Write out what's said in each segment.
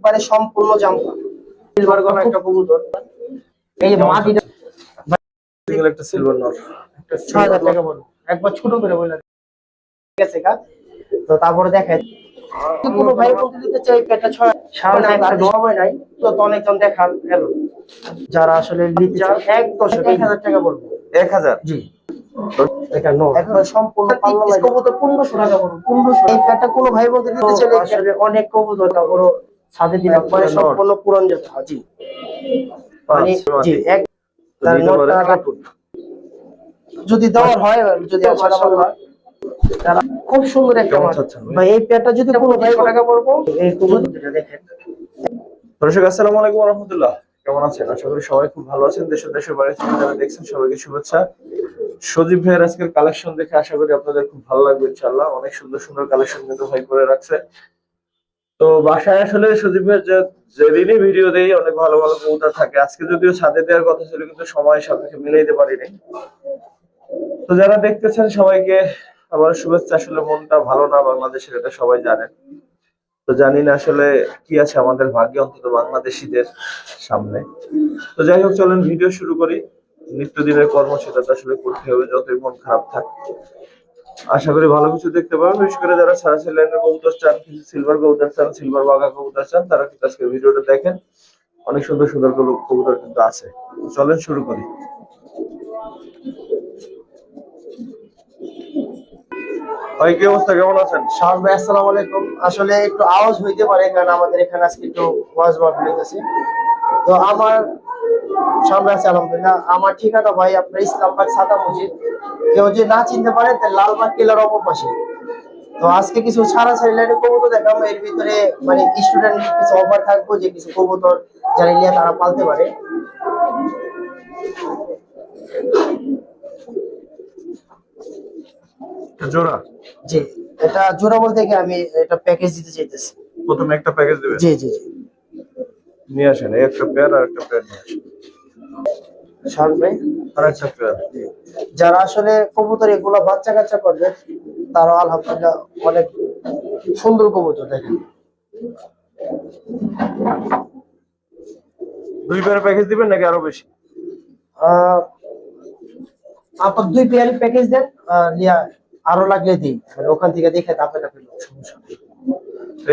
একবারে সম্পূর্ণ Zampa silver গলা একটা কবুতর। এই মাদিটা সিঙ্গেল একটা সিলভার নর, একটা ৬০০০ টাকা বলবো, একবার ছোট করে বলে ঠিক আছে কা। তো তারপরে দেখেন কোনো ভাই বলতে দিতে চাই একটা ৬ সামনে একটা সময় নাই তো অনেকজন দেখান গেল যারা আসলে নিতে চান ১০০০ টাকা বলবো ১০০০। জি এটা নো একবার সম্পূর্ণ পাল্লা লাগে কবুতর ১৫০০ টাকা বলবো ১৫০০ এই প্যাটটা কোনো ভাই বলতে দিতে চাইলে আসলে অনেক কবুতর তারপর সাথে দিলে একবারে সম্পূর্ণ পুরান যেতে হয় জি মানে জি এক তার নোটটা কাটুন যদি দেওয়ার হয় যদি মাশাআল্লাহ তারা খুব সুন্দর একটা মাছ ভাই এই প্যাটটা যদি কোনো ভাই টাকা পড়বো এই কবুতরটা দেখেন। দর্শক আসসালামু আলাইকুম ওয়া রাহমাতুল্লাহ, কেমন আছেন? আশা করি সবাই খুব ভালো আছেন। দেশের বাইরে থেকে যারা দেখছেন সবাইকে শুভেচ্ছা। সজীব ভাইয়ের আজকের কালেকশন দেখে আশা করি আপনাদের খুব ভালো লাগবে ইনশাআল্লাহ। অনেক সুন্দর সুন্দর কালেকশন কিন্তু ভাই করে রাখছে। তো বাসায় আসলে সজীব ভাইয়ের যেদিনই ভিডিও দেই অনেক ভালো ভালো কবুতর থাকে। আজকে যদিও ছাদে দেওয়ার কথা ছিল কিন্তু সময়ের সাপেক্ষে মিলাইতে পারিনি। তো যারা দেখতেছেন সবাইকে আমার শুভেচ্ছা। আসলে মনটা ভালো না বাংলাদেশের, এটা সবাই জানেন। তো জানি না আসলে কি আছে আমাদের ভাগ্যে, অন্তত বাংলাদেশিদের সামনে। তো যাই হোক, চলেন ভিডিও শুরু করি। নিত্যদিনের কর্ম সেটা তো আসলে করতে হবে, যতই মন খারাপ থাক। আশা করি ভালো কিছু দেখতে পাবেন। বিশেষ করে যারা সারাসি লাইনের কবুতর চান, কিছু সিলভার কবুতর চান, সিলভার বাঘা কবুতর চান, তারা কিন্তু আজকে ভিডিওটা দেখেন। অনেক সুন্দর সুন্দর কবুতর কিন্তু আছে। চলেন শুরু করি। ভাই কি অবস্থা, কেমন আছেন? শাহরুখ ভাই আসসালামু আলাইকুম। আসলে একটু আওয়াজ হইতে পারে কারণ আমাদের এখানে আজকে একটু ওয়াজ মাহফিল হইতেছে। তো আমার সামনে আছে আলহামদুলিল্লাহ। আমার ঠিকানা ভাই আপনার ইসলামবাগ সাদা মসজিদ। কেউ যদি না চিনতে পারে তাহলে লালবাগ কেল্লার অপর পাশে। তো আজকে কিছু ছাড়া লাইনে কবুতর দেখাবো, এর ভিতরে মানে স্টুডেন্ট কিছু অফার থাকবো যে কিছু কবুতর যারা নিয়ে তারা পালতে পারে। জোড়া? জি এটা জোড়া বলতে কি আমি এটা প্যাকেজ দিতে চাইতেছি। প্রথমে একটা প্যাকেজ দিবেন? জি জি জি নিয়ে আসেন, এই একটা পেয়ার আর একটা পেয়ার নিয়ে আসেন। শাহরুখ ভাই আর একটা পেয়ার। যারা আসলে কবুতর এগুলো বাচ্চা কাচ্চা করবে তারা আলহামদুলিল্লাহ অনেক সুন্দর কবুতর দেখেন। দুই পেয়ার প্যাকেজ দিবেন নাকি আরো বেশি? আপনার 2 পেয়ার প্যাকেজ দেন, আরো লাগলে দিই, মানে ওখান থেকে দেখে তাপে তাপে সমস্যা নেই।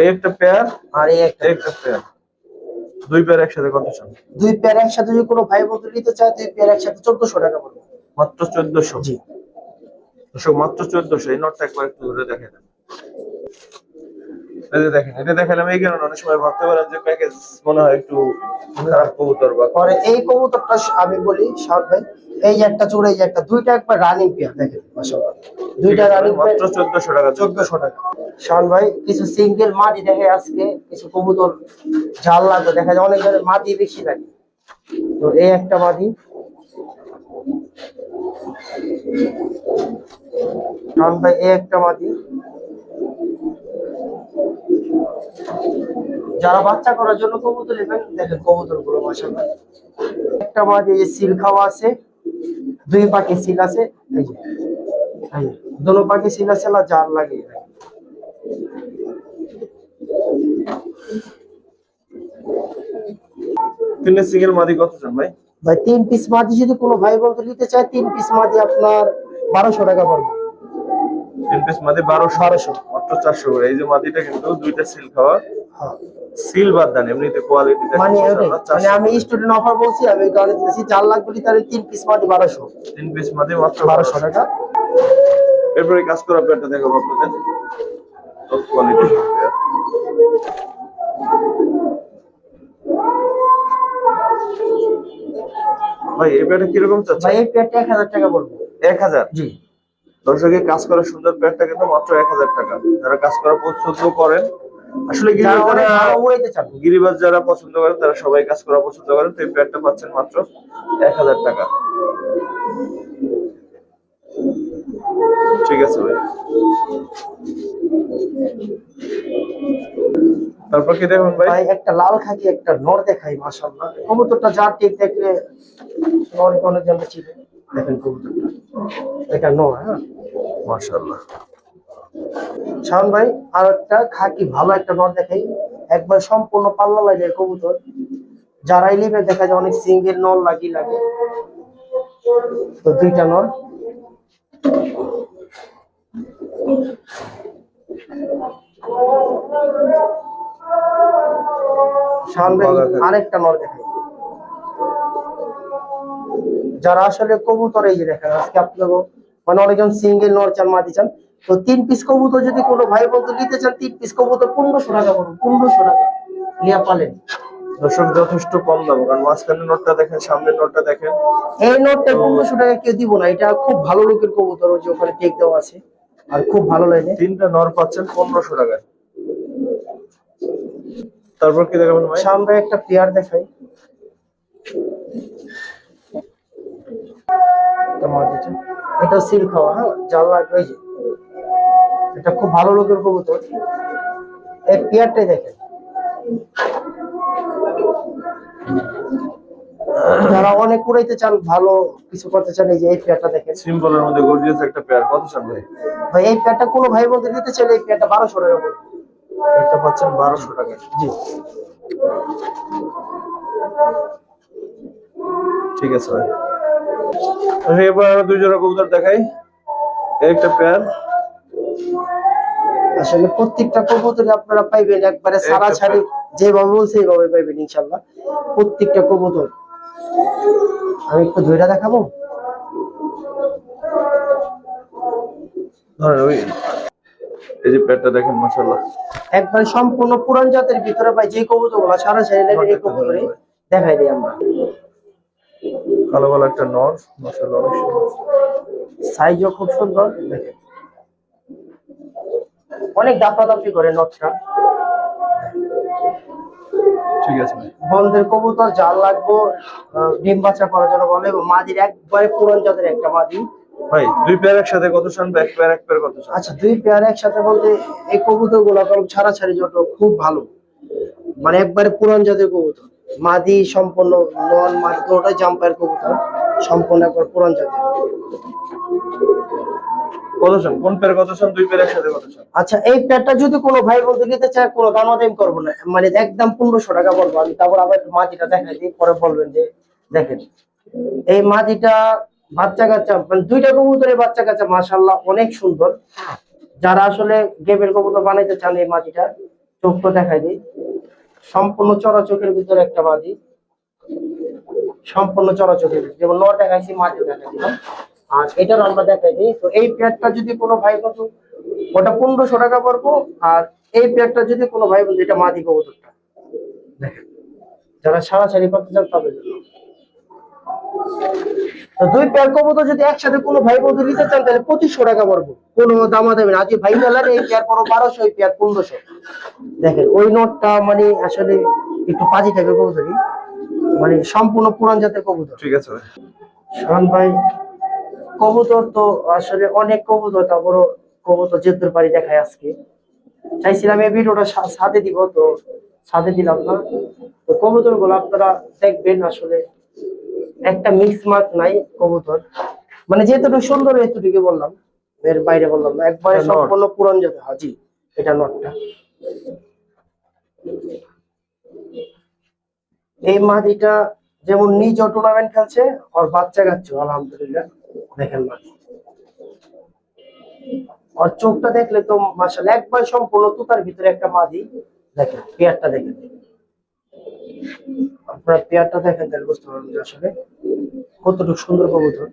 এই একটা পেয়ার আর এই একটা পেয়ার, দুই পেয়ার একসাথে কত চান? 2 পেয়ার একসাথে যদি কোনো ভাই বন্ধু নিতে চায় 2 পেয়ার একসাথে 1400 টাকা পড়বে। মাত্র 1400? জি দর্শক মাত্র 1400। এই নোটটা একবার একটু ধরে দেখে দেন। এই যে দেখেন, এটা দেখালাম এই কারণে অনেক সময় ভাবতে পারেন যে প্যাকেজ মনে হয় একটু খারাপ কবুতর বা পরে এই কবুতরটা আমি বলি শাহরুখ ভাই, এই যে একটা চূড়া, এই যে একটা দুইটা একবার রানিং পেয়ার দেখেন মাশাআল্লাহ, দুইটা রানিং মাত্র 1400 টাকা। 1400 টাকা। শাহরুখ ভাই কিছু সিঙ্গেল মাদি দেখে আজকে কিছু কবুতর জাল লাগবে, দেখা যায় অনেক ধরনের মাদি বেশি লাগে। তো এই একটা মাদি শাহরুখ ভাই, এই একটা মাদি। যারা বাচ্চা করার জন্য কবুতর নেবেন দেখেন কবুতর গুলো মাশাআল্লাহ। একটা মাদি এই যে সিল খাওয়া আছে, 2 পাখি সিল আছে, এই যে এই দুটো পাখি সিল আছে না জাল লাগে। তিনটে সিঙ্গেল মাদি কত চান ভাই? ভাই 3 পিস মাদি যদি কোনো ভাই বলতে নিতে চায় 3 পিস মাদি আপনার 1200 টাকা পড়বে। 3 পিস মাদি 1200, মাত্র 400 করে। এই যে মাদিটা কিন্তু দুইটা সিল খাওয়া, হ্যাঁ সিল বাদ দেন, এমনিতে কোয়ালিটি দেখেন মানে মাশাআল্লাহ। মানে আমি স্টুডেন্ট অফার বলছি, আমি গাড়ি দিতেছি জাল লাগবে তাহলে 3 পিস মাদি 1200। 3 পিস মাদি মাত্র 1200 টাকা। এরপরে কাজ করা পেয়ারটা দেখাবো আপনাদের, টপ কোয়ালিটি পেয়ার। ভাই এই পেয়ারটা কিরকম চাচ্ছেন? ভাই এই পেয়ারটা 1000 টাকা পড়বে। 1000? জি দর্শকের কাজ করা সুন্দর পেয়ারটা কিন্তু মাত্র 1000 টাকা। যারা কাজ করা পছন্দ করেন, আসলে গিরিবাজ যারা পছন্দ করেন তারা সবাই কাজ করা পছন্দ করেন, তো এই পেয়ারটা পাচ্ছেন মাত্র 1000 টাকা। ঠিক আছে ভাই, তারপর কি দেখুন ভাই? ভাই একটা লাল খাকি একটা নর দেখাই মাশাআল্লাহ। কবুতরটা যা ঠিক দেখলে অনেক অনেক জানতে চিনে দেখেন কবুতরটা, এটা নর। হ্যাঁ মাশাআল্লাহ। শাওন ভাই আর একটা খাকি ভালো একটা নর দেখাই, একবার সম্পূর্ণ পাল্লা লাইনের কবুতর। যারাই নিবে দেখা যায় অনেক সিঙ্গেল নর লাগে। তো দুইটা নর। সামনে আরেকটা নর দেখাই। যারা আসলে কবুতর এই যে দেখেন আজকে আপনার মানে অনেকজন সিঙ্গেল নর চান মাদি চান, তো 3 পিস কবুতর যদি কোনো ভাই বন্ধু নিতে চান 3 পিস কবুতর 1500 টাকা পড়বে, 1500 টাকা নিয়ে পালেন। দর্শক যথেষ্ট কম দাম, কারণ মাঝখানের নোটটা দেখেন, সামনের নোটটা দেখেন। এই নোটটা 1500 টাকা কেউ দিব না, এটা খুব ভালো লোকের কবুতর, ওই যে ওখানে টেক দেওয়া আছে আর খুব ভালো লাগে। 3টা নর পাচ্ছেন 1500 টাকায়। তারপর কি দেখাবেন ভাই? সামনে একটা পেয়ার দেখাই। এটা সিল খাওয়া, হ্যাঁ জাল লাগবে। এই যে এটা খুব ভালো লোকের কবুতর, এই পেয়ারটাই দেখেন। যারা অনেক উড়াইতে চান, ভালো কিছু করতে চান, এই যে এই পেয়ারটা দেখেন। সিম্পলের মধ্যে গর্জিয়াস একটা পেয়ার, কত চান ভাই? ভাই এই পেয়ারটা কোনো ভাই বলতে নিতে চাইলে এই পেয়ারটা 1200 টাকা পড়বে। এটা পাচ্ছেন 1200 টাকায়। জি ঠিক আছে ভাই। এবার আরো 2 জোড়া কবুতর দেখাই। একটা পেয়ার। আসলে প্রত্যেকটা কবুতরই আপনারা পাইবেন একবারে সারা ছাড়ি, যেভাবে বলছে এইভাবে পাইবেন ইনশাআল্লাহ প্রত্যেকটা কবুতর। আমি একটু ধইরা দেখাবো। ধরেন ওই এই যে পেয়ারটা দেখেন, মাশাআল্লাহ একবারে সম্পূর্ণ পুরান জাতের ভিতরে পাই যে কবুতরগুলো সারা ছাড়ি লাগে, এই কবুতরে দেখাই দিই আমরা। কালো কালো একটা নর, মাশাআল্লাহ অনেক সুন্দর, সাইজও খুব সুন্দর দেখেন, অনেক দাপাদাপি করে নটটা। ঠিক আছে ভাই। বন্ধের কবুতর জাল লাগবো ডিম বাচ্চা করার জন্য বলে, মাদির একবারে পুরান জাতের একটা মাদি। ভাই 2 পেয়ার একসাথে কত চান? এক পেয়ার কত চান? আচ্ছা 2 পেয়ার একসাথে বলতে এই কবুতর গুলা ছাড়া ছাড়ি যত খুব ভালো, মানে একবারে পুরান জাতের কবুতর, মাদি সম্পূর্ণ নন মাদি দুটোই জাম্পায়ের কবুতর, সম্পূর্ণ একবার পুরান জাতের। কত চান? কোন পেয়ার কত চান? 2 পেয়ার একসাথে কত চান? আচ্ছা এই পেয়ারটা যদি কোনো ভাই বলতে নিতে চায় কোনো দামাদাম করবো না, মানে একদম 1500 টাকা বলবো আমি। তারপর আবার মাদিটা দেখাই দিই, পরে বলবেন যে দেখেন এই মাদিটা বাচ্চা কাচ্চা, মানে 2টা কবুতরের বাচ্চা কাচ্চা মাশাআল্লাহ অনেক সুন্দর। যারা আসলে গেমের কবুতর বানাইতে চান এই মাদিটা, চোখটা দেখাই দিই, সম্পূর্ণ চড়া চোখের ভিতরে একটা মাদি, সম্পূর্ণ চড়া চোখের ভিতরে, যেমন নর দেখাইছি মাদিও দেখাই দিলাম। আর এটার আমরা দেখাই দিই। তো এই পেয়ারটা যদি কোনো ভাই বন্ধু, ওটা 1500 টাকা পড়বো। আর এই পেয়ারটা যদি কোনো ভাই বন্ধু, এটা মাদি কবুতরটা দেখেন, যারা সারাসারি করতে চান তাদের জন্য। তো 2 পেয়ার কবুতর যদি একসাথে কোনো ভাই বন্ধু নিতে চান তাহলে 2500 টাকা পড়বো, কোনো দামাদামি না। আজকে ভাই মেলার এই পেয়ার পড়ো 1200, এই পেয়ার 1500। দেখেন ওই নোটটা মানে আসলে একটু পাজি টাইপের কবুতরই, মানে সম্পূর্ণ পুরান জাতের কবুতর। ঠিক আছে ভাই। শাহান ভাই কবুতর তো আসলে অনেক কবুতর, তারপরও কবুতর যেতুর বাড়ি দেখায় আজকে। চাইছিলাম এই ভিডিওটা সাথে দিব, তো সাথে দিলাম না। তো কবুতর গুলো আপনারা দেখবেন, আসলে একটা মিক্স মার্ক নাই কবুতর, মানে যেহেতু সুন্দর এতটুকু বললাম, এর বাইরে বললাম না। একবারে সম্পূর্ণ পুরান জাতের। হাজি এটা নটটা। এই মাদিটা যেমন নিজেও টুর্নামেন্ট খেলছে আর বাচ্চা কাচ্চু আলহামদুলিল্লাহ। দেখেন মাদি, আর চোখটা দেখলে তো মাশাআল্লাহ একবার সম্পূর্ণ তুতার ভিতরে একটা মাদি। দেখেন পেয়ারটা দেখেন, আপনারা পেয়ারটা দেখেন তাহলে বুঝতে পারবেন যে আসলে কতটুকু সুন্দর কবুতর।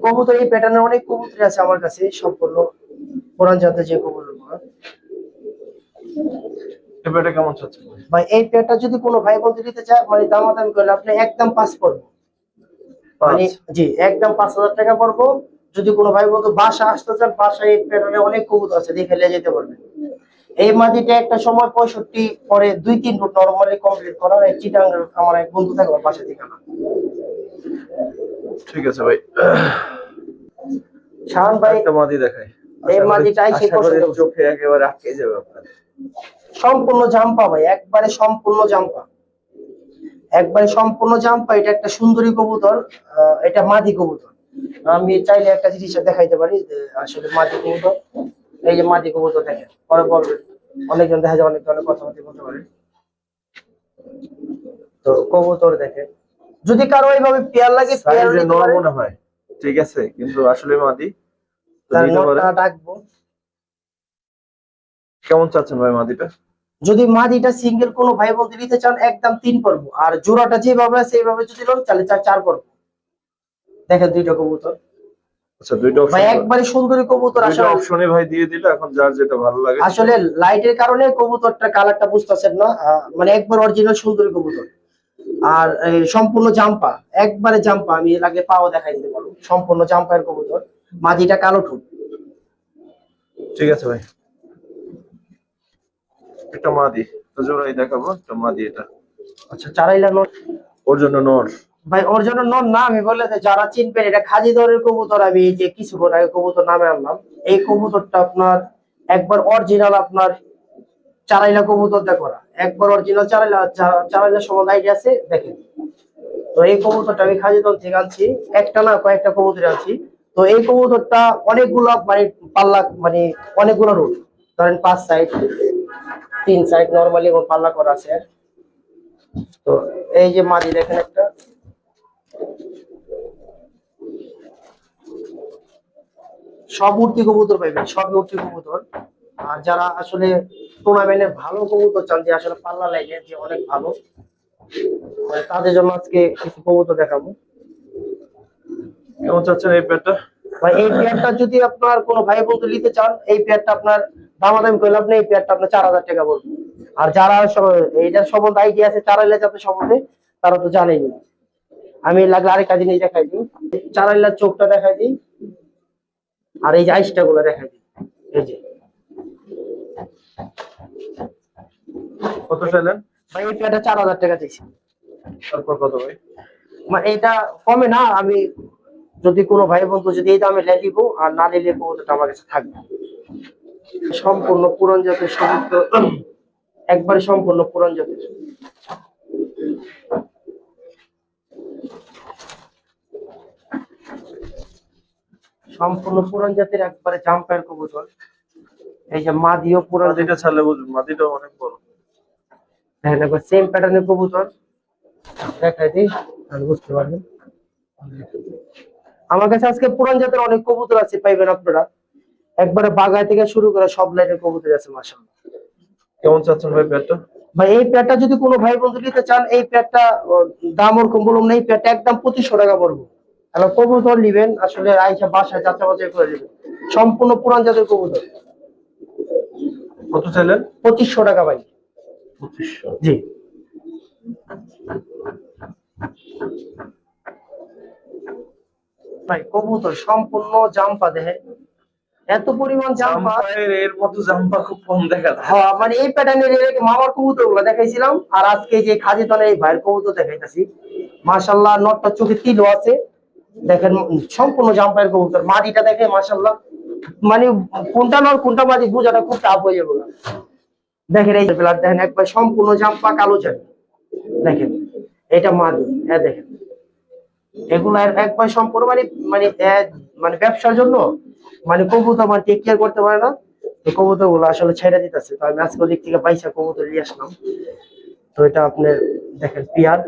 কবুতর এই প্যাটার্নের অনেক কবুতর আছে আমার কাছে, সম্পূর্ণ পুরান জাতের যে কবুতরগুলো। এই পেয়ারটা কেমন চাচ্ছেন ভাই? ভাই এই পেয়ারটা যদি কোনো ভাই বলতে নিতে চায়, মানে দামাদামি করলে আপনি একদম 5 পড়বো, মানে জি একদম 5000 টাকা পড়বো। যদি কোনো ভাই বলতো বাসা আসতে চান, বাসায় এই প্যাটার্নের অনেক কবুতর আছে, দেখে নিয়ে যেতে পারবেন। এই মাদিটা একটা সময় 65 পরে 2-3 রুট নরমালি কমপ্লিট করা হয়। চিটাং আমার এক বন্ধু থাকে, ওর পাশে ঠিকানা। ঠিক আছে ভাই। শাহান ভাই একটা মাদি দেখাই। এই মাদিটাই সে পছন্দ, চোখে একেবারে আটকে যাবে আপনার। সম্পূর্ণ জাম্পা ভাই, একবারে সম্পূর্ণ জাম্পা, একবারে সম্পূর্ণ জাম্পা। এটা একটা সুন্দরী কবুতর, এটা মাদি কবুতর। আমি চাইলে একটা জিনিস দেখাইতে পারি যে আসলে মাদি কবুতর, এই যে মাদি কবুতর দেখেন, পরে বলবেন অনেকজন দেখা যায় অনেক ধরনের কথাবার্তা বলতে পারে। তো কবুতর দেখেন, যদি কারো এইভাবে পেয়ার লাগে পেয়ার সাইজে নিতে নর পারে। মনে হয়, ঠিক আছে, কিন্তু আসলে মাদি তো তার নিতে পারে। নটটা ডাকবো। কেমন চাচ্ছেন ভাই মাদিটা? যদি মাদিটা সিঙ্গেল কোনো ভাই বলতে নিতে চান একদম 3 পড়বো, আর জোড়াটা যেভাবে আছে এইভাবে যদি লোন তাহলে 4 পড়বো। দেখেন দুইটা কবুতর আচ্ছা, দুইটা ভাই, অপশন, একবারে সুন্দরী কবুতর। দুইটা আসলে অপশনই ভাই দিয়ে দিলে, এখন যার যেটা ভালো লাগে। আসলে লাইটের কারণে কবুতরটা কালারটা বুঝতেছেন না, মানে একবার অরিজিনাল সুন্দরী কবুতর। আর এই সম্পূর্ণ জাম্পা, একবারে জাম্পা, আমি লাগলে পাও দেখাই দিতে পারবো, সম্পূর্ণ জাম্পায়ের কবুতর। মাদিটা কালো ঠোঁট। ঠিক আছে ভাই, একটা মাদি তো জোড়াই দেখাবো, একটা মাদি এটা। আচ্ছা, চারাইলা নর। ওর জন্য নর। ভাই ওর জন্য নর না, আমি বললে যে যারা চিনবেন, এটা খাজি দরের কবুতর। আমি এই যে কিছুক্ষণ আগে কবুতর নামে আনলাম, এই কবুতরটা আপনার একবার অরিজিনাল আপনার চারাইলা কবুতর দিয়ে করা, একবার অরিজিনাল চারাইলা। চারাইলা সমান আইডিয়া আছে দেখেন। তো এই কবুতরটা আমি খাজিদল থেকে আনছি, একটা না কয়েকটা কবুতর আনছি। তো এই কবুতরটা অনেকগুলা মানে পাল্লা, মানে অনেকগুলো রুট, ধরেন 5 সাইড 3 সাইড নরমালি এবং পাল্লা করা আছে। তো এই যে মাদি দেখেন একটা, সব উঠতি কবুতর পাইবেন, সব উঠতি কবুতর। আর যারা আসলে টুর্নামেন্টে ভালো কবুতর চান, যে আসলে পাল্লা লাগে যে অনেক ভালো, মানে তাদের জন্য আজকে কিছু কবুতর দেখাবো। কেমন চাচ্ছেন এই পেয়ারটা? ভাই এই পেয়ারটা যদি আপনার কোনো ভাই বন্ধু নিতে চান, এই পেয়ারটা আপনার দামাদামি করলে আপনি এই পেয়ারটা আপনার 4000 টাকা বলবেন। আর যারা এইটার সম্বন্ধে আইডিয়া আছে, চারাইলা জাতের সম্বন্ধে, তারা তো জানেনি। আমি লাগলে আরেকটা জিনিস দেখাই দিই, চারাইলার চোখটা দেখাই দিই, আর এই যে আইসটা গুলো দেখাই দিই। এই যে কত চাইলেন? ভাই এই পেয়ারটা 4000 টাকা চাইছি। তারপর কত ভাই? এটা কমে না, আমি যদি কোনো ভাই বন্ধু যদি এই দামে লে দিব, আর না নিলে কবুতরটা আমার কাছে থাকবে। সম্পূর্ণ পুরান জাতের সমস্ত, একবারে সম্পূর্ণ পুরান জাতের। সম্পূর্ণ পুরান জাতের একবারে জাম্পায়ের কবুতর। এই যে মাদিও পুরান মাদিটা ছাড়লে বুঝবেন, মাদিটা অনেক বড়। দেখেন, একবার সেম প্যাটার্নের কবুতর দেখাই দিই, তাহলে বুঝতে পারবেন। আমার কাছে আজকে পুরান জাতের অনেক কবুতর আছে, পাইবেন আপনারা। একবারে বাগায় থেকে শুরু করে সব লাইনের কবুতর আছে মাশাআল্লাহ। কেমন চাচ্ছেন ভাই পেয়ারটা? ভাই এই প্যাডটা যদি কোনো ভাই বন্ধু নিতে চান, এই প্যাডটা দাম ওরকম বললাম না, এই প্যাডটা একদম 2500 টাকা পড়বো। আর কবুতর নিবেন আসলে আইসা বাসায় যাচাই বাছাই করে নেবেন, সম্পূর্ণ পুরান জাতের কবুতর। কত চাইলেন? 2500 টাকা ভাই। 2500। জি ভাই, কবুতর সম্পূর্ণ জাম্পা দেহে, এত পরিমাণ জাম্পা। জাম্পায়ের এর মতো জাম্পা খুব কম দেখা যায়। হ্যাঁ, মানে এই প্যাটার্নের মামার কবুতর গুলো দেখাইছিলাম, আর আজকে যে খাজি তলে এই ভাইয়ের কবুতর দেখাইতেছি। মাশাআল্লাহ, নটটা চোখে তিলও আছে দেখেন, সম্পূর্ণ জাম্পায়ের কবুতর। মাদিটা দেখে মাশাআল্লাহ, মানে কোনটা নর কোনটা মাদি বোঝাটা খুব টাফ হয়ে যাবে না। দেখেন এই যে ব্লাড দেখেন, একবার সম্পূর্ণ জাম্পা কালো চাই দেখেন। এটা মাদি, হ্যাঁ দেখেন, এগুলো একবার সম্পূর্ণ মানে মানে মানে ব্যবসার জন্য, মানে কবুতর মানে টেক কেয়ার করতে পারে না। তো কবুতর গুলো আসলে ছেড়ে দিতেছে, তো আমি আজকে ওদিক থেকে পয়সা কবুতর নিয়ে আসলাম। তো এটা আপনার দেখেন পিয়ার,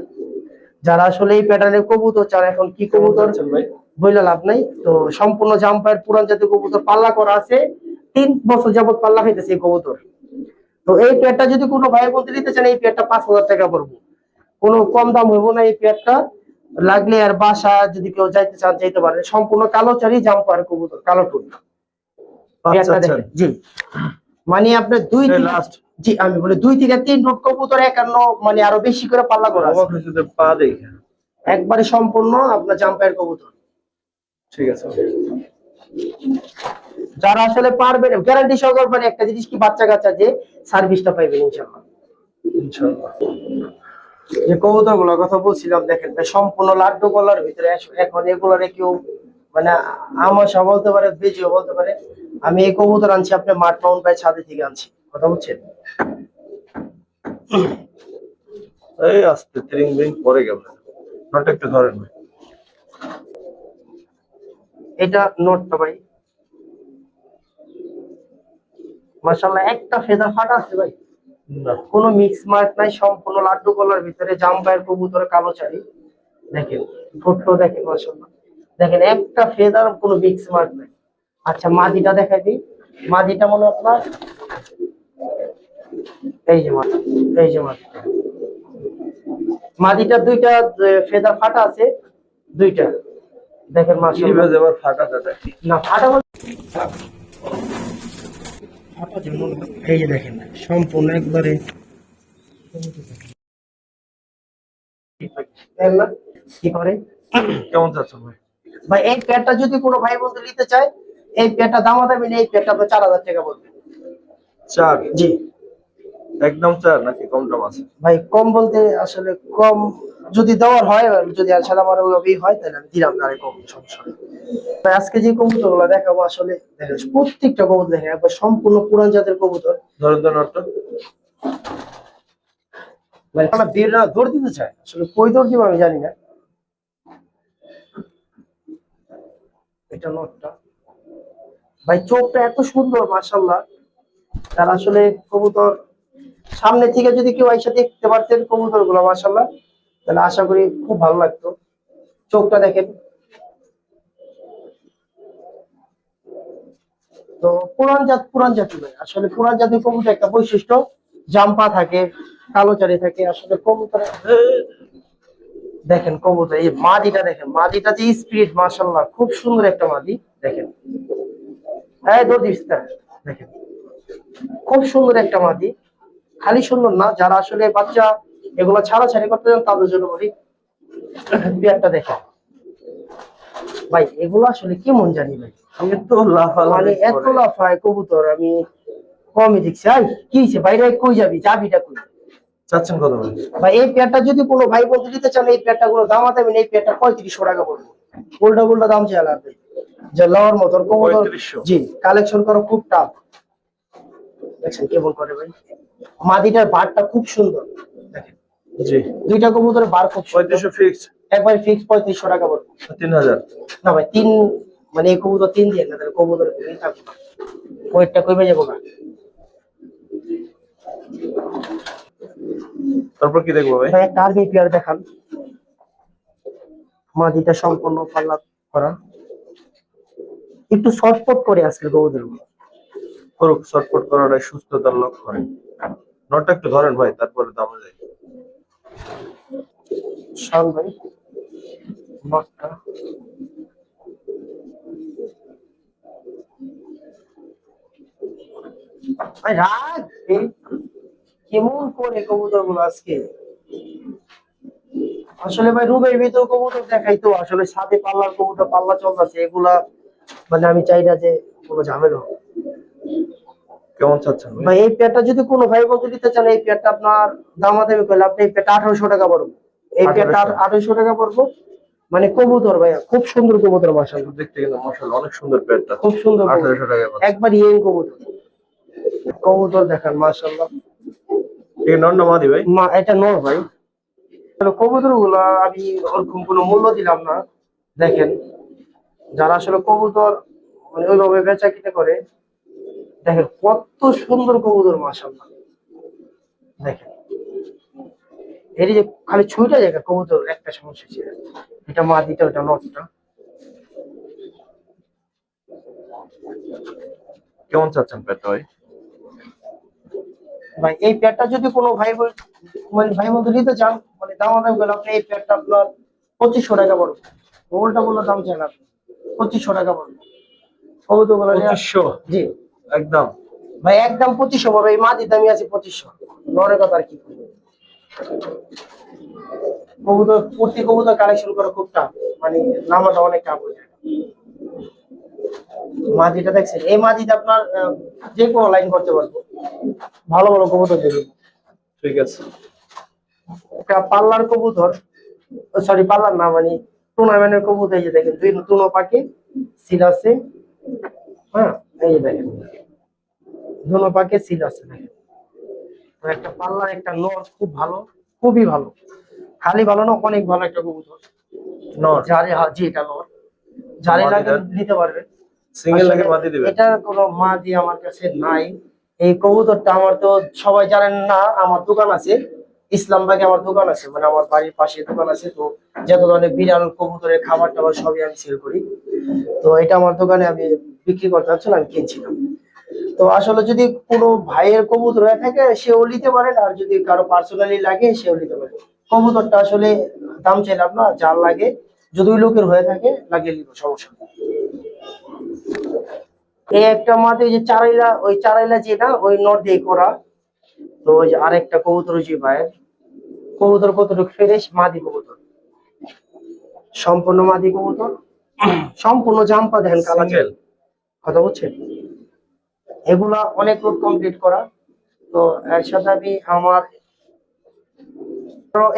যারা আসলে এই প্যাটার্নের কবুতর চান, এখন কি কবুতর চাচ্ছেন ভাই? বইলা লাভ নাই। তো সম্পূর্ণ জাম্পায়ের পুরান জাতের কবুতর, পাল্লা করা আছে, 3 বছর যাবত পাল্লা খাইতেছে এই কবুতর। তো এই পেয়ারটা যদি কোনো ভাই বলতে নিতে চান, এই পেয়ারটা 5000 টাকা পড়বো, কোনো কম দাম হইব না এই পেয়ারটা। লাগলে আর বাসা যদি কেউ যাইতে চান যাইতে পারেন, সম্পূর্ণ কালো চারি জাম্পার কবুতর, কালো টুল। পেয়ারটা আচ্ছা, দেখেন জি, মানে আপনার লাস্ট জি আমি বলি 2 থেকে 3 রুট কবুতর 51, মানে আরো বেশি করে পাল্লা করা আছে, অবাক হয়েছে যে পা দেখে। একবারে সম্পূর্ণ আপনার জাম্পায়ের কবুতর। ঠিক আছে, যারা আসলে পারবেন, গ্যারান্টি সহকারে, মানে একটা জিনিস কি, বাচ্চা কাচ্চা যে সার্ভিসটা পাইবেন ইনশাআল্লাহ। ইনশাআল্লাহ। যে কবুতর গুলোর কথা বলছিলাম দেখেন, সম্পূর্ণ লাড্ডু গলার ভিতরে। এখন এগুলোরে কেউ মানে আমাশা বলতে পারে, বেজিও বলতে পারে। আমি এই কবুতর আনছি আপনার মাঠ মাউন্ট ভাই ছাদে থেকে আনছি, কথা বুঝছেন। এই আস্তে ত্রিং বিং পরে গেল, নট একটু ধরেন ভাই। এটা নোটটা ভাই, মাশাআল্লাহ একটা ফেদার ফাটা আছে ভাই, না কোনো মিক্স মার্ক নাই, সম্পূর্ণ লাড্ডু গলার ভিতরে জাম্বায়ের কবুতর কালো চারি। দেখেন ঠোঁটটো দেখেন মাশাআল্লাহ, দেখেন একটা ফেদার কোনো মিক্স মার্ক নাই। আচ্ছা মাদিটা দেখাই দিই, মাদিটা মনে হয় আপনার এই যে মাদি, এই যে মাদি, মাদিটা দুইটা ফেদার ফাটা আছে দুইটা, দেখেন মাশাআল্লাহ। এবার আবার ফাটাটা দেখি। না ফাটা বলতে ফাটা যেমন, এই যে দেখেন সম্পূর্ণ একবারে দেখেন না কি করে। কেমন চাচ্ছেন ভাই? ভাই এই প্যাডটা যদি কোনো ভাই বন্ধু নিতে চায়, এই প্যাডটা দামাদামি নেই, এই প্যাডটা আপনার 4000 টাকা পড়বে। 4? জি একদম 4 নাকি কম টম আছে? ভাই কম বলতে আসলে কম যদি দেওয়ার হয়, যদি আর সাদা মারা ওইভাবেই হয় তাহলে আমি দিলাম, না কম সমস্যা নেই। ভাই আজকে যে কবুতর গুলো দেখাবো আসলে দেখেন প্রত্যেকটা কবুতর দেখেন একবার সম্পূর্ণ পুরান জাতের কবুতর। ধরেন তো নটটা। মানে আমরা বের না দৌড় দিতে চাই, আসলে কই দৌড় দিব আমি জানি না। এটা নটটা ভাই, চোখটা এত সুন্দর মাশাআল্লাহ, তার আসলে কবুতর সামনে থেকে যদি কেউ এসে দেখতে পারতেন কবুতর গুলো মাশাআল্লাহ, তাহলে আশা করি খুব ভালো লাগতো। চোখটা দেখেন, তো পুরান জাতি ভাই, আসলে পুরান জাতির কবুতর একটা বৈশিষ্ট্য জাম্পা থাকে, কালো চারি থাকে। আসলে কবুতরে দেখেন কবুতর এই মাদিটা দেখেন, মাদিটা যে স্পিড মাশাআল্লাহ, খুব সুন্দর একটা মাদি দেখেন। হ্যাঁ দৌড় দিস না, দেখেন খুব সুন্দর একটা মাদি। খালি সুন্দর না, যারা আসলে বাচ্চা এগুলো ছাড়াছাড়ি করতে চান তাদের জন্য বলি, পেয়ারটা দেখেন ভাই, এগুলো আসলে কেমন জানি ভাই, এত লাফালাফি মানে এত করে। লাফায় কবুতর আমি কমই দেখছি। আর কি হইছে বাইরে কই যাবি, চাবিটা কই? চাচ্ছেন কত ভাই? ভাই এই পেয়ারটা যদি কোনো ভাই বলতে দিতে চান, এই পেয়ারটা কোনো দাম আছে এই পেয়ারটা 3500 টাকা পড়বে। উল্টা উল্টা দাম চাই লাগবে, যে লওয়ার মতন কবুতর। 3500? জি কালেকশন করা খুব টাফ। দেখছেন কেমন করে ভাই, মাদিটার বারটা খুব সুন্দর দেখেন, জি দুইটা কবুতরের বার খুব সুন্দর। 3500 ফিক্স? একবার ফিক্স 3500 টাকা পড়বে। 3000? না ভাই তিন, মানে এই কবুতর তিন দিয়ে না, তাহলে কবুতর থাকবে না, ওয়েটটা কমে যাবো না। তারপর কি দেখবো ভাই? ভাই একটা আর্মি পেয়ার দেখান, মাদিটা সম্পূর্ণ পাল্লা করা, একটু শর্টপট করে আজকে কবুতর করুক, শর্টপট করাটাই সুস্থতার লক্ষণ। নটটা একটু ধরেন ভাই, তারপরে দামে যাই। শান ভাই নটটা ভাই রাগ কেমন করে কবুতর গুলো আজকে। আসলে ভাই রুমের ভিতর কবুতর দেখাই তো, আসলে সাথে পাল্লার কবুতর পাল্লা চলতেছে এগুলা, মানে আমি চাই না যে কোনো ঝামেলা হোক। কেমন চাচ্ছেন ভাই? ভাই এই পেয়ারটা যদি কোনো ভাই বন্ধু নিতে চান, এই পেয়ারটা আপনার দামাদামি করলে আপনি এই পেয়ারটা 1800 টাকা পড়বে। এই পেয়ারটা 1800 টাকা পড়বো, মানে কবুতর ভাইয়া খুব সুন্দর কবুতর মাশাআল্লাহ, দেখতে কিন্তু মাশাআল্লাহ অনেক সুন্দর পেটটা। খুব সুন্দর কবুতর। 1800 টাকা পাচ্ছেন। একবার ইয়েং কবুতর, কবুতর দেখান মাশাআল্লাহ। এই নর না মাদি ভাই? মা এটা নর ভাই। কবুতর গুলা আমি ওরকম কোনো মূল্য দিলাম না, দেখেন যারা আসলে কবুতর মানে ওইভাবে বেচা কিনে করে, দেখেন কত সুন্দর কবুতর মাশাআল্লাহ। দেখেন এই যে খালি ছুঁইটা জায়গা কবুতর একটা সমস্যা ছিল, এটা মাদিটা ওটা নটটা। কেমন চাচ্ছেন পেটটা ভাই? ভাই এই প্যাডটা যদি কোনো মানে ভাই বন্ধু নিতে চান, মানে দাম গেলে আপনি এই প্যাডটা আপনার 2500 টাকা পড়বে। উল্টা বললে দাম চাই না, 2500 টাকা পড়বে কবুতর গুলো। 2500? জি একদম ভাই একদম 2500 পড়বে, এই মাদি দামি আছে 2500, নরের কথা আর কি। কবুতর প্রতি কবুতর কালেকশন করা খুব টাফ, মানে নামাটা অনেক টাফ হয়ে যায়। মাদিটা দেখছেন, এই মাদিটা আপনার যে কোনো লাইন করতে পারবো, ভালো ভালো কবুতর দেবে। ঠিক আছে। একটা পাল্লার কবুতর, সরি পাল্লার না মানে টুর্নামেন্টের কবুতর, এই যে দেখেন দুই দুনো পাখি সিল আছে। হ্যাঁ এই যে দেখেন দুনো পাখি সিল আছে দেখেন। তো একটা পাল্লার একটা নর খুব ভালো, খুবই ভালো, খালি ভালো না অনেক ভালো একটা কবুতর। নর? যারে জি এটা নর, যারে লাগে নিতে পারবে। সিঙ্গেল লাগে আসলে মাদি দিবেন? এটার কোনো মা দিয়ে আমার কাছে নাই, এই কবুতরটা আমার তো সবাই জানেন না, আমার দোকান আছে ইসলামবাগে, আমার দোকান আছে, মানে আমার বাড়ির পাশে দোকান আছে। তো যত ধরনের বিড়াল কবুতরের খাবার টাবার সবই আমি সেল করি। তো এটা আমার দোকানে আমি বিক্রি করতে চাচ্ছিলাম, আমি কিনছিলাম। তো আসলে যদি কোনো ভাইয়ের কবুতর হয়ে থাকে সেও নিতে পারেন, আর যদি কারো পার্সোনালি লাগে সেও নিতে পারে। কবুতরটা আসলে দাম চাইলাম না, যার লাগে যদি ওই লোকের হয়ে থাকে লাগিয়ে নিব, সমস্যা নেই। এই একটা মাঠে ওই যে চারাইলা, ওই চারাইলা যেটা ওই নর দিয়ে করা। তো ওই যে আরেকটা কবুতর ওই যে ভাইয়ের কবুতর কতটুকু ফ্রেশ, মাদি কবুতর, সম্পূর্ণ মাদি কবুতর, সম্পূর্ণ জাম্পা দেখেন কালার সিঙ্গেল কথা বলছেন। এগুলা অনেক রুট কমপ্লিট করা। তো এর সাথে আমি আমার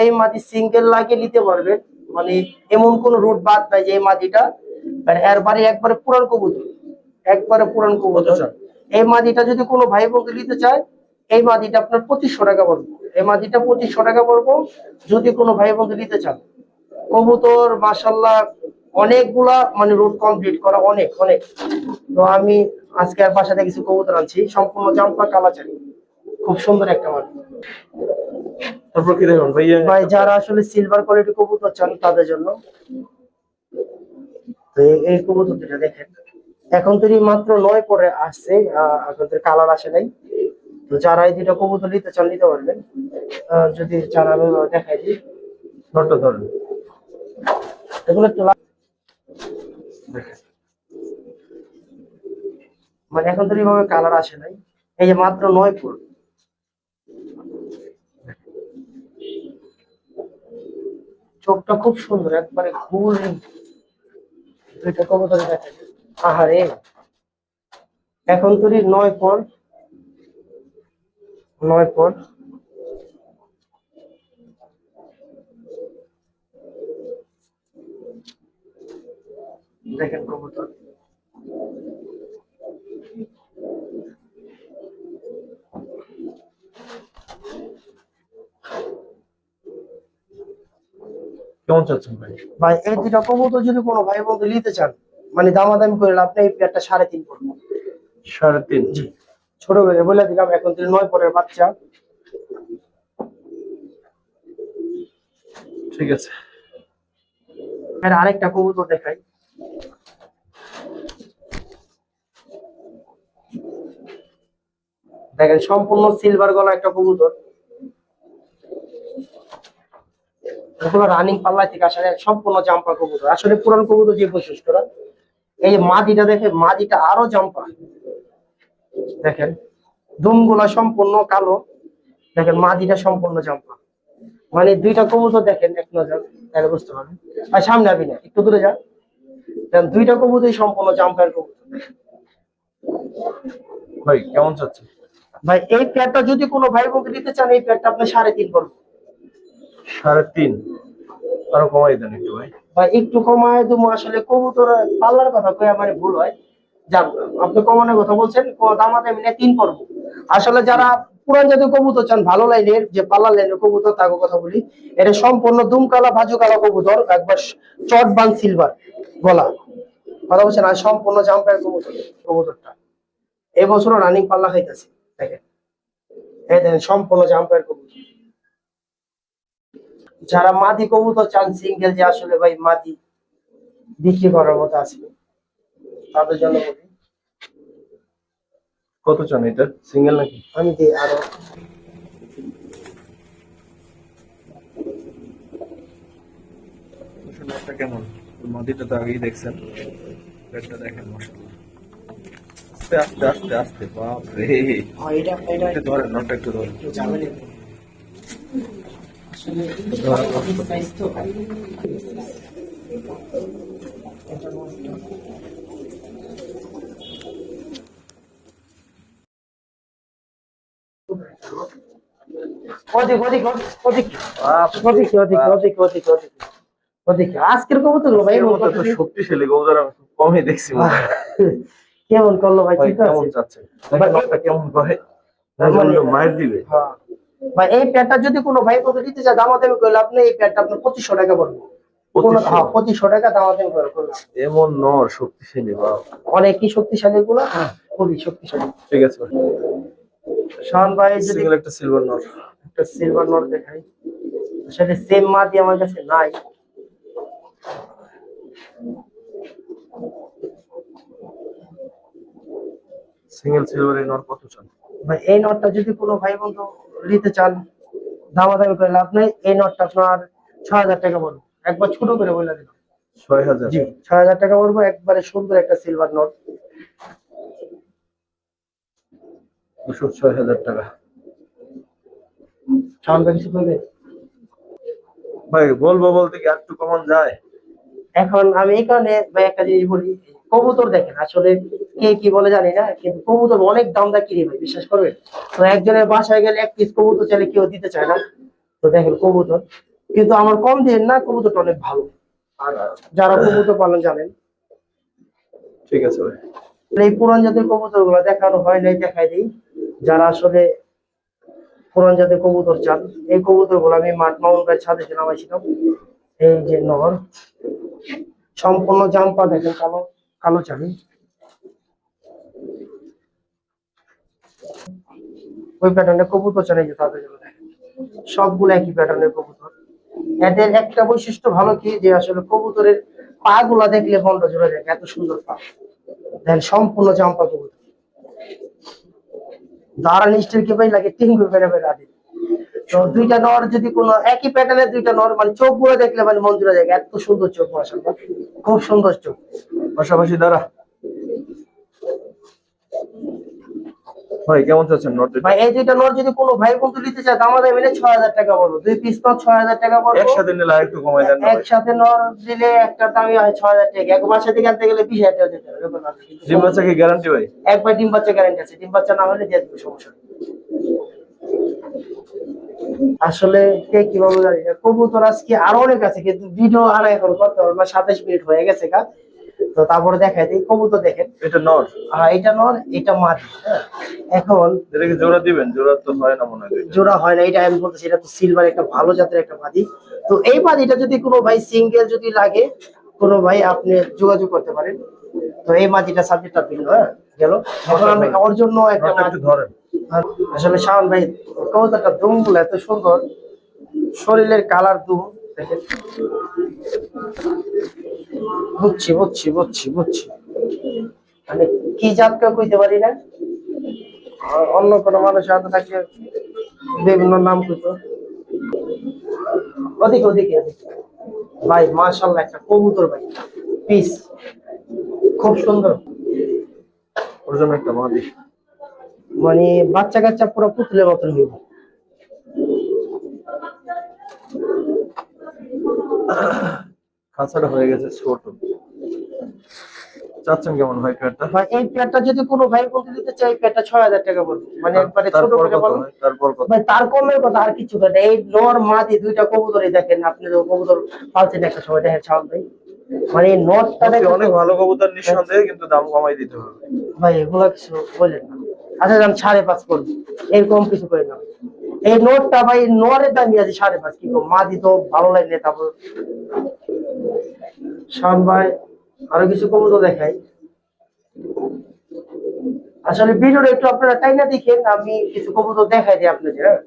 এই মাটি সিঙ্গেল লাগিয়ে নিতে পারবেন, মানে এমন কোন রুট বাদ নাই যে এই মাটিটা, আর এর বাড়ি একবারে পুরান কবুতর, একবারে পুরান কবুতর। এই মাটিটা যদি কোনো ভাই বন্ধু নিতে চায়, এই মাটিটা আপনার 2500 টাকা পড়বে। এই মাটিটা 2500 টাকা পড়বো যদি কোনো ভাই বন্ধু নিতে চান। কবুতর মাশাল্লাহ অনেকগুলা, মানে রুট কমপ্লিট করা, অনেক অনেক। তো আমি আজকে আর বাসাতে কিছু কবুতর আনছি, সম্পূর্ণ জাম্পা কালাচারি, খুব সুন্দর একটা মাটি। তারপর কি দেখুন ভাইয়া? ভাই যারা আসলে সিলভার কোয়ালিটি কবুতর চান তাদের জন্য তো এই কবুতর দুটা দেখেন, এখন তৈরি মাত্র 9 পরে আসছে, এখন তো কালার আসে নাই। তো যারা এই দুটা কবুতর নিতে চান নিতে পারবেন। যদি চান আমি দেখাই দিই, নটটা ধরেন এগুলো একটু দেখেন। মানে এখন তৈরি ভাবে কালার আসে নাই, এই যে মাত্র 9 পর। চোখটা খুব সুন্দর, একবারে ঘুর। দুইটা কবুতর দেখেন, আহারে এখন তৈরি 9 পর, 9 পর। দেখেন কবুতর, কেমন চাচ্ছেন ভাই? ভাই এই দুটা কবুতর যদি কোনো ভাই বন্ধু নিতে চান, মানে দামাদামি করে লাভ নেই, এই পেয়ারটা 3.5 পড়বো। 3.5? জি, ছোট করে বলে দিলাম, এখন তুই 9 পরের বাচ্চা। ঠিক আছে। এর আরেকটা কবুতর দেখাই, দেখেন সম্পূর্ণ সিলভার গলা একটা কবুতর, এগুলো রানিং পাল্লা থেকে আসলে সম্পূর্ণ জাম্পা কবুতর। আসলে পুরান কবুতর যে বৈশিষ্ট্যটা, এই যে মাদিটা দেখে, মাদিটা আরো জাম্পা দেখেন, দুমগুলা সম্পূর্ণ কালো, দেখেন মাদিটা সম্পূর্ণ জাম্পা। মানে দুইটা কবুতর দেখেন এক নজর, তাহলে বুঝতে পারবেন। আর সামনে আবি না, একটু দূরে যা, দেখেন দুইটা কবুতরই সম্পূর্ণ জাম্পার কবুতর। ভাই কেমন চাচ্ছেন? ভাই এই পেয়ারটা যদি কোনো ভাই বন্ধু নিতে চান, এই পেয়ারটা আপনার 3.5 পড়বে। 3.5? আরো কমাই দেন একটু ভাই। ভাই একটু কমায় দেবো, আসলে কবুতর পাল্লার কথা কয়ে আমার ভুল হয়। যাক, আপনি কমানোর কথা বলছেন, দামাতে আমি 3 পড়বো। আসলে যারা পুরান জাতীয় কবুতর চান, ভালো লাইনের যে পাল্লার লাইনের কবুতর, তাকে কথা বলি, এটা সম্পূর্ণ দুমকালা ভাজু কালা কবুতর, একবার চট বান সিলভার গলা, কথা বলছেন, আর সম্পূর্ণ জাম্পের কবুতর। কবুতরটা এবছরও রানিং পাল্লা খাইতেছে, দেখেন এই দেখেন সম্পূর্ণ জাম্পের কবুতর। যারা মাদি কবুতর চান সিঙ্গেল, যে আসলে ভাই মাদি বিক্রি করার মতো আছে, তাদের জন্য বলি। কত চান এটা? সিঙ্গেল নাকি? আমি দিই আরো, নটটা কেমন? মাদিটা তো আগেই দেখছেন, পেটটা দেখেন মাশাআল্লাহ। আস্তে আস্তে আস্তে আস্তে, বাপ রে। এটা এটা একটু ধরেন, নটটা একটু ধরেন। একটু ঝামেলা। আসলে ধরেন অনেক নটটা। সাইজ তো, এটা ওদিক ওদিক ওদিক ওদিক ওদিক ওদিক ওদিক ওদিক ওদিক। আজকের কবুতর ভাই এর মতো তো শক্তিশালী কবুতর আমি খুব কমই দেখছি মনে হয়। কেমন করলো ভাই, ভাই ঠিক কেমন আছে? চাচ্ছেন? দেখেন নটটা কেমন করে, উল্টো মায়ের দিবে। হ্যাঁ ভাই, এই প্যাডটা যদি কোনো ভাই বন্ধু নিতে চায়, দামাদামি করলে আপনি এই প্যাডটা আপনার 2500 টাকা পড়বে। 2500? হ্যাঁ 2500 টাকা দামাদামি করলাম। এমন নর শক্তিশালী, বাপ। অনেকই শক্তিশালী গুলো, খুবই শক্তিশালী। ঠিক আছে ভাই। শাওন ভাই যদি সিঙ্গেল একটা সিলভার নট। একটা সিলভার নট দেখাই, আসলে সেম মাদি আমার কাছে নাই। সিঙ্গেল সিলভার এই নট কত চান? ভাই এই নটটা যদি কোনো ভাই বন্ধু নিতে চান, দামাদামি করে লাভ নেই। এই নটটা আপনার 6,000 টাকা পড়বে, একবার ছোট করে বলে দিলাম। 6000? জি 6,000 টাকা পড়বে, একবারে সুন্দর একটা সিলভার নট। 6000 টাকা। শাওন ভাই কিছু করবে? ভাই বলবো বলতে কি আর একটু কমান যায়? এখন আমি এই কারণে ভাই একটা জিনিস বলি, কবুতর দেখেন আসলে কে কি বলে জানি না, কিন্তু কবুতর অনেক দাম দা কিনে ভাই, বিশ্বাস করবেন। তো একজনের বাসায় গেলে এক পিস কবুতর চাইলে কেউ দিতে চায় না। তো দেখেন কবুতর কিন্তু আমার কম দিন না, কবুতরটা অনেক ভালো। আর যারা কবুতর পালন জানেন। ঠিক আছে ভাই। এই পুরান জাতের কবুতর গুলো দেখানো হয় নাই, দেখাই দিই। যারা আসলে পুরান জাতের কবুতর চান, এই কবুতর গুলো আমি মাউন্ট ভাই ছাদে নামাইছিলাম। এই যে নর, সম্পূর্ণ জাম্পা দেখেন, কালো কালো চাবি। ওই প্যাটার্নের কবুতর চান, এই যে তাদের জন্য দেখেন সবগুলো একই প্যাটার্নের কবুতর। এদের একটা বৈশিষ্ট্য ভালো কি, যে আসলে কবুতরের পা গুলা দেখলে মনটা জুড়ে যায়, এত সুন্দর পা। দেখেন সম্পূর্ণ জাম্পা কবুতর, দাঁড়া নিষ্ঠের কি ভাই লাগে টিঙ্গু ফেরে ফেরে আদি। তো দুইটা নর যদি কোনো একই প্যাটার্নের দুইটা নর, মানে চোখ গুলো দেখলে মানে মন জুড়ে যায়, এত সুন্দর চোখ, মাশাআল্লাহ খুব সুন্দর চোখ। পাশাপাশি দাঁড়া ভাই, কেমন চাচ্ছেন নট? ভাই এই দুইটা নর যদি কোনো ভাই বন্ধু নিতে চায়, দামাদামি মিলে 6,000 টাকা পড়বে, দুই পিস নর 6,000 টাকা পড়বে। একসাথে নিলে আর একটু কমাই দেন না ভাই? একসাথে নর দিলে একটা দামি হয় 6,000 টাকা, এক বাসা থেকে আনতে গেলে 20,000 টাকা দিতে হবে। ডিম বাচ্চা কি গ্যারান্টি ভাই? একবার ডিম বাচ্চা গ্যারান্টি আছে, ডিম বাচ্চা না হলে দিয়ে দিবে, সমস্যা নেই। আসলে কে কিভাবে জানি না, কবুতর আজকে আরো অনেক আছে, কিন্তু ভিডিও আর এখন করতে হবে না, 27 মিনিট হয়ে গেছে গা। তো তারপরে দেখাই দিই কবুতর দেখেন। এটা নট? এটা নর, এটা মাদি। হ্যাঁ, এখন এটা কি জোড়া দিবেন? জোড়া তো হয় না মনে হয়। জোড়া হয় না, এটা আমি বলতেছি, এটা তো সিলভার একটা ভালো জাতের একটা মাদি। তো এই মাদিটা যদি কোনো ভাই সিঙ্গেল যদি লাগে, কোনো ভাই আপনি যোগাযোগ করতে পারেন। তো এই মাদিটা সাবজেক্টটা ভিন্ন, হ্যাঁ গেল। এখন আমি ওর জন্য একটা নটটা একটু ধরেন। আসলে শাওন ভাই কবুতরটা দুমগুলো এত সুন্দর, শরীরের কালার দুম দেখেন। বুঝছি বুঝছি বুঝছি বুঝছি, মানে কি জাতটা কইতে পারি না, অন্য কোনো মানুষের হাতে থাকলে বিভিন্ন নাম কইতো। ওদিকে ওদিকে ওদিকে। ভাই মাশাআল্লাহ একটা কবুতর ভাই, পিস খুব সুন্দর, ওর জন্য একটা মাদি। মানে বাচ্চা কাচ্চা পুরো পুতুলের মতন হইব। খাঁচাটা হয়ে গেছে ছোট। চাচ্ছেন কেমন ভাই পেয়ারটা? ভাই এই পেয়ারটা যদি কোনো ভাই বলতে দিতে চাই, পেয়ারটা 6,000 টাকা পড়বে, মানে একবারে ছোট তারপর করে কত বলেন। ভাই? তারপর কত? ভাই তার কমের কথা আর কিছু না, এই নর মাদি দুইটা কবুতরই দেখেন, আপনি তো কবুতর পালছেন একটা সময়, দেখেন শাওন ভাই, মানে এই নটটা মোটামুটি অনেক ভালো কবুতর নিঃসন্দেহে, কিন্তু দাম কমাই দিতে হবে। ভাই এগুলা কিছু বলেন না। আচ্ছা দাম 5.5 করবে, এরকম কিছু করে না। এই নোটটা ভাই নোয়ারের দামই আছে 5.5, কি কম মাদি তো ভালো লাগলে। তারপর শাওন ভাই আরো কিছু কবুতর দেখাই। আসলে ভিডিওটা একটু আপনারা তাই না দেখেন, আমি কিছু কবুতর দেখাই দিই আপনাদের। হ্যাঁ,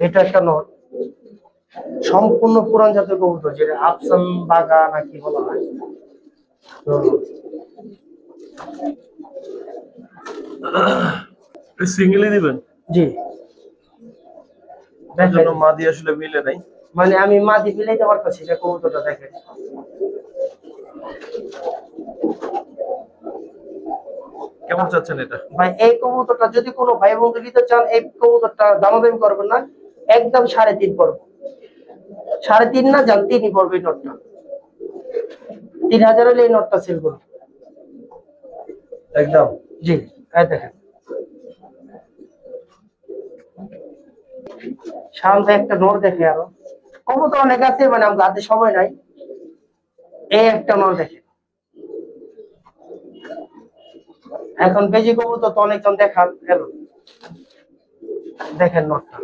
এটা একটা নট, সম্পূর্ণ পুরান জাতের কবুতর, যেটা আফসান বাগা নাকি বলা হয়। তো সিঙ্গেলই দিবেন? জি তার জন্য মাদি আসলে মিলে নাই। মানে আমি মাদি মিলাইতে পারতেছি, এটা কবুতরটা দেখেন। কেমন চাচ্ছেন এটা? ভাই এই কবুতরটা যদি কোনো ভাই বন্ধু নিতে চান, এই কবুতরটা দামাদামি করবেন না, একদম 3.5 পড়বে। 3.5 না, যান 3 পড়বে এই নটটা। 3,000 হলে এই নটটা সেল করুন একদম। জি। এই দেখেন শাওন ভাই একটা নর দেখে, আরো কবুতর অনেক আছে, মানে আমার হাতে সময় নাই। এই একটা নর দেখে, এখন বেজি কবুতর তো অনেকজন দেখান গেল, দেখেন নটটা।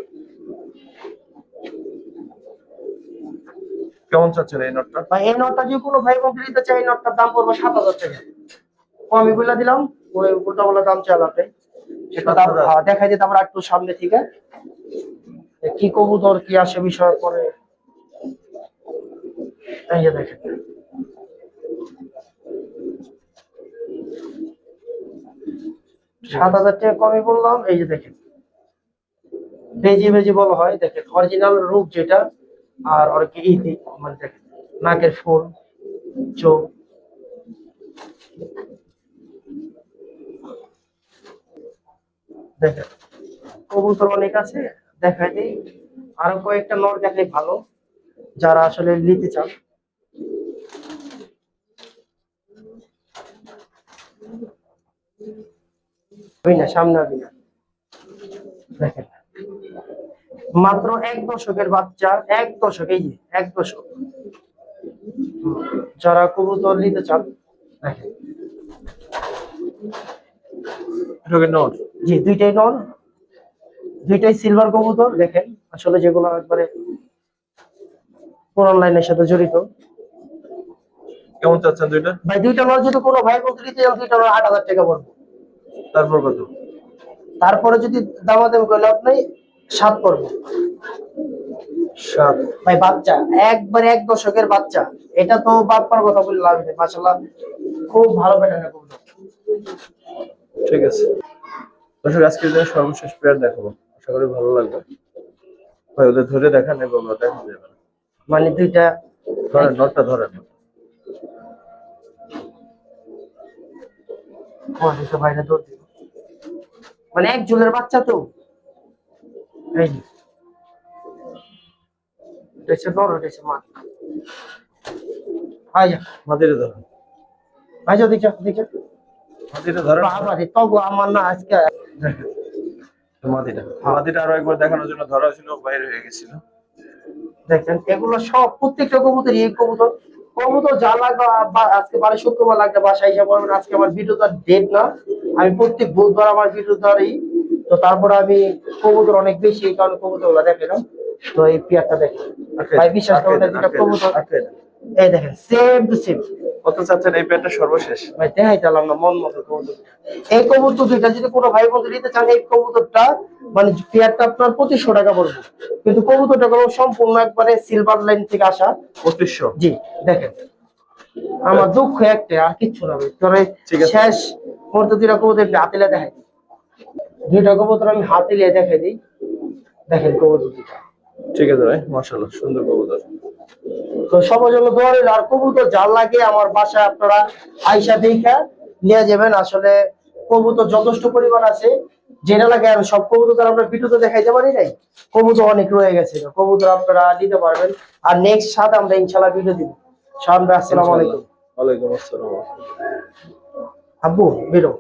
কেমন চাচ্ছেন এই নটটা? ভাই এই নটটা যদি কোনো ভাই বন্ধু নিতে চাই, এই নটটার দাম পড়বে 7,000 টাকা। আমি বলে দিলাম, ওই উল্টা বলে দাম চালাতে সেটা দেখাই দিতে আমরা একটু সামনে থেকে কি কবুতর কি আসে বিষয় পরে এই যে দেখেন 7,000 টাকা কমই বললাম। এই যে দেখেন বেজি বেজি বলা হয়, দেখেন অরিজিনাল রূপ যেটা, আর ওর কি ইতি মানে দেখেন নাকের ফুল, চোখ, দেখেন কবুতর অনেক আছে, দেখাই দিই আরো কয়েকটা নর দেখাই ভালো যারা আসলে নিতে চান। না সামনে আসবি না, দেখেন মাত্র 1 দশকের বাচ্চা, 1 দশক, এই যে 1 দশক। যারা কবুতর নিতে চান দেখেন, জি দুইটাই নর, দুইটাই সিলভার কবুতর। দেখেন আসলে যেগুলো একবারে পুরান লাইনের সাথে জড়িত। কেমন চাচ্ছেন দুইটা? ভাই দুইটা নর যদি কোনো ভাই বলতে নিতে চান, দুইটা নর 8,000 টাকা পড়বে। তারপর কত? তারপরে যদি দামাদামি করলে আপনি 7 পড়বে। 7? ভাই বাচ্চা একবারে 1 দশকের বাচ্চা, এটা তো বাপ্পার কথা বলে লাভ নেই। মাশাআল্লাহ খুব ভালো প্যাটার্নের কবুতর। ঠিক আছে দর্শক, আজকে যে সর্বশেষ পেয়ার দেখাবো, আশা করি ভালো লাগবে। ভাই ওদের ধরে দেখান এবং দেখা যাবে না। মানে দুইটা ধরেন, নটটা ধরেন। বাইরে দৌড় দিল, মানে এক জুলের বাচ্চা তো। এই যে এটা নর, এটা মা। আয় মাদিরে ধরেন, আয় দেখো দেখো মাদিরে ধরেন। বাবারে তগো আমার না আজকে মাদিটা মাদিটা আরো একবার দেখানোর জন্য ধরা ছিল, বাইরে হয়ে গেছিল। দেখেন এগুলো সব প্রত্যেকটা কবুতর, এই কবুতর কবুতর যা লাগবে আজকে বারে শুক্রবার লাগবে বাসায় এসে বলবেন। আজকে আমার ভিডিওটার ডেট না, আমি প্রত্যেক বুধবার আমার ভিডিওটারই তো। তারপরে আমি কবুতর অনেক বেশি, এই কারণে কবুতর গুলা দেখেন। তো এই পেয়ারটা দেখেন ভাই, বিশ্বাস করেন দুইটা কবুতর এই দেখেন সেম টু সেম। কত চাচ্ছেন এই পেয়ারটা সর্বশেষ? ভাই দেখাই দিলাম না মন মতো কবুতর। এই কবুতর দুইটা যদি কোনো ভাই বন্ধু নিতে চান, এই কবুতরটা মানে পেয়ারটা আপনার 2500 টাকা পড়বে। কিন্তু কবুতরটা কোনো সম্পূর্ণ একবারে সিলভার লাইন থেকে আসা। 2500? জি দেখেন আমার দুঃখ একটা, আর কিচ্ছু না ভাই। তবে শেষ মুহূর্তে দুইটা কবুতর হাতিলে দেখাই, দুইটা কবুতর আমি হাতিলে দেখাই দিই। দেখেন কবুতর দুইটা, ঠিক আছে ভাই, মাশাআল্লাহ সুন্দর কবুতর। তো সবার জন্য দোয়া রইল। আর কবুতর যার লাগে আমার বাসায় আপনারা আইসা দেখা নিয়ে যাবেন। আসলে কবুতর যথেষ্ট পরিমাণ আছে, যেটা লাগে আমি সব কবুতর আমরা ভিডিওতে দেখাইতে পারি নাই। কবুতর অনেক রয়ে গেছে, কবুতর আপনারা নিতে পারবেন। আর নেক্সট সাথে আমরা ইনশাআল্লাহ ভিডিও দিব। শাওন ভাই আসসালামু আলাইকুম। ওয়ালাইকুম আসসালাম। আব্বু বেরো।